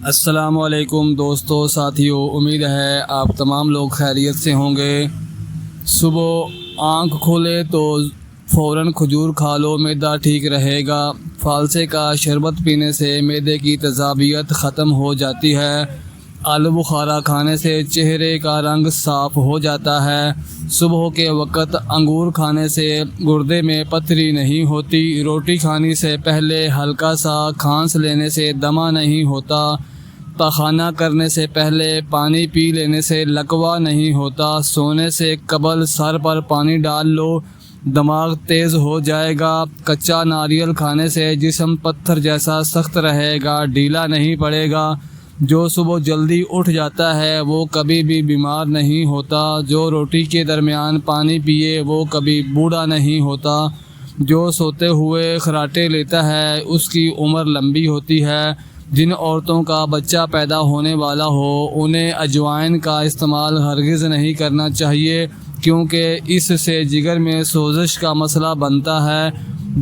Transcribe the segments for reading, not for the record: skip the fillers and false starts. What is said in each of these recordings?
السلام علیکم دوستو ساتھیو، امید ہے آپ تمام لوگ خیریت سے ہوں گے۔ صبح آنکھ کھولے تو فوراً کھجور کھا لو، معدہ ٹھیک رہے گا۔ فالسے کا شربت پینے سے معدے کی تیزابیت ختم ہو جاتی ہے۔ آلو بخارا کھانے سے چہرے کا رنگ صاف ہو جاتا ہے۔ صبح کے وقت انگور کھانے سے گردے میں پتھری نہیں ہوتی۔ روٹی کھانے سے پہلے ہلکا سا کھانس لینے سے دمہ نہیں ہوتا۔ پخانہ کرنے سے پہلے پانی پی لینے سے لکوہ نہیں ہوتا۔ سونے سے قبل سر پر پانی ڈال لو، دماغ تیز ہو جائے گا۔ کچا ناریل کھانے سے جسم پتھر جیسا سخت رہے گا، ڈھیلا نہیں پڑے گا۔ جو صبح جلدی اٹھ جاتا ہے وہ کبھی بھی بیمار نہیں ہوتا۔ جو روٹی کے درمیان پانی پیے وہ کبھی بوڑھا نہیں ہوتا۔ جو سوتے ہوئے خراٹے لیتا ہے اس کی عمر لمبی ہوتی ہے۔ جن عورتوں کا بچہ پیدا ہونے والا ہو انہیں اجوائن کا استعمال ہرگز نہیں کرنا چاہیے، کیونکہ اس سے جگر میں سوزش کا مسئلہ بنتا ہے۔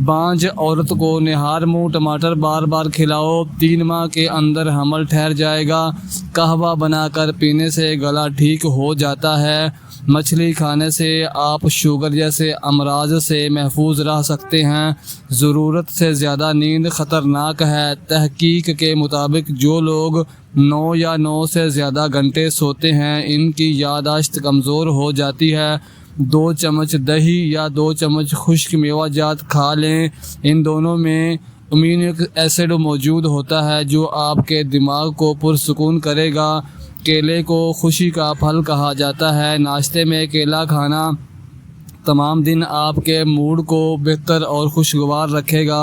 بانجھ عورت کو نہار منہ ٹماٹر بار بار کھلاؤ، 3 ماہ کے اندر حمل ٹھہر جائے گا۔ قہوہ بنا کر پینے سے گلا ٹھیک ہو جاتا ہے۔ مچھلی کھانے سے آپ شوگر جیسے امراض سے محفوظ رہ سکتے ہیں۔ ضرورت سے زیادہ نیند خطرناک ہے۔ تحقیق کے مطابق جو لوگ 9 یا 9 سے زیادہ گھنٹے سوتے ہیں ان کی یادداشت کمزور ہو جاتی ہے۔ 2 چمچ دہی یا 2 چمچ خشک میوہ جات کھا لیں۔ ان دونوں میں امینو ایسڈ موجود ہوتا ہے جو آپ کے دماغ کو پرسکون کرے گا۔ کیلے کو خوشی کا پھل کہا جاتا ہے۔ ناشتے میں کیلا کھانا تمام دن آپ کے موڈ کو بہتر اور خوشگوار رکھے گا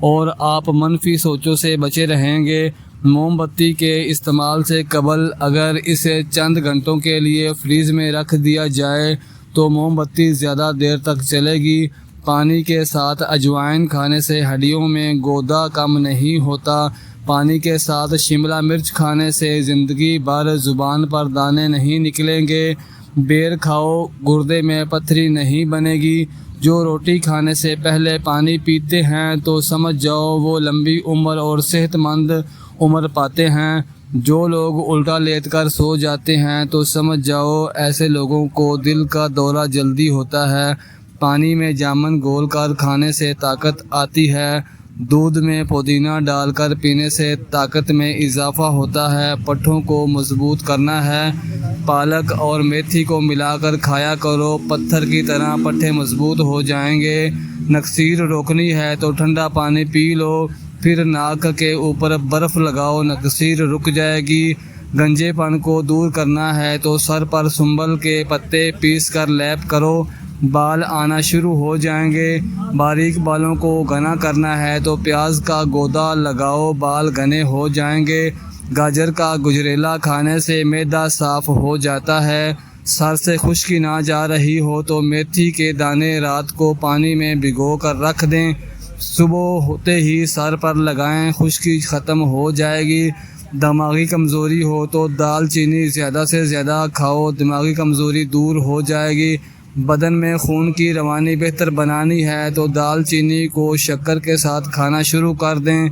اور آپ منفی سوچوں سے بچے رہیں گے۔ موم بتی کے استعمال سے قبل اگر اسے چند گھنٹوں کے لیے فریز میں رکھ دیا جائے تو موم بتی زیادہ دیر تک چلے گی۔ پانی کے ساتھ اجوائن کھانے سے ہڈیوں میں گودا کم نہیں ہوتا۔ پانی کے ساتھ شملہ مرچ کھانے سے زندگی بھر زبان پر دانے نہیں نکلیں گے۔ بیر کھاؤ، گردے میں پتھری نہیں بنے گی۔ جو روٹی کھانے سے پہلے پانی پیتے ہیں تو سمجھ جاؤ وہ لمبی عمر اور صحت مند عمر پاتے ہیں۔ جو لوگ الٹا لیٹ کر سو جاتے ہیں تو سمجھ جاؤ ایسے لوگوں کو دل کا دورہ جلدی ہوتا ہے۔ پانی میں جامن گھول کر کھانے سے طاقت آتی ہے۔ دودھ میں پودینہ ڈال کر پینے سے طاقت میں اضافہ ہوتا ہے۔ پٹھوں کو مضبوط کرنا ہے۔ پالک اور میتھی کو ملا کر کھایا کرو، پتھر کی طرح پٹھے مضبوط ہو جائیں گے۔ نکسیر روکنی ہے تو ٹھنڈا پانی پی لو، پھر ناک کے اوپر برف لگاؤ، نکسیر رک جائے گی۔ گنجے پن کو دور کرنا ہے تو سر پر سنبل کے پتے پیس کر لیپ کرو، بال آنا شروع ہو جائیں گے۔ باریک بالوں کو گھنا کرنا ہے تو پیاز کا گودا لگاؤ، بال گھنے ہو جائیں گے۔ گاجر کا گجریلا کھانے سے معدہ صاف ہو جاتا ہے۔ سر سے خشکی نہ جا رہی ہو تو میتھی کے دانے رات کو پانی میں بھگو کر رکھ دیں، صبح ہوتے ہی سر پر لگائیں، خشکی ختم ہو جائے گی۔ دماغی کمزوری ہو تو دال چینی زیادہ سے زیادہ کھاؤ، دماغی کمزوری دور ہو جائے گی۔ بدن میں خون کی روانی بہتر بنانی ہے تو دال چینی کو شکر کے ساتھ کھانا شروع کر دیں۔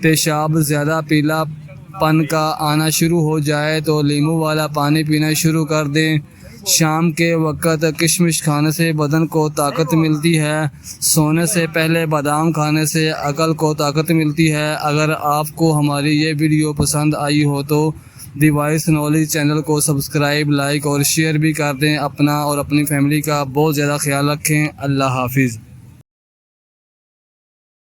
پیشاب زیادہ پیلا پن کا آنا شروع ہو جائے تو لیموں والا پانی پینا شروع کر دیں۔ شام کے وقت کشمش کھانے سے بدن کو طاقت ملتی ہے۔ سونے سے پہلے بادام کھانے سے عقل کو طاقت ملتی ہے۔ اگر آپ کو ہماری یہ ویڈیو پسند آئی ہو تو دی وائس نالج چینل کو سبسکرائب، لائک اور شیئر بھی کر دیں۔ اپنا اور اپنی فیملی کا بہت زیادہ خیال رکھیں۔ اللہ حافظ۔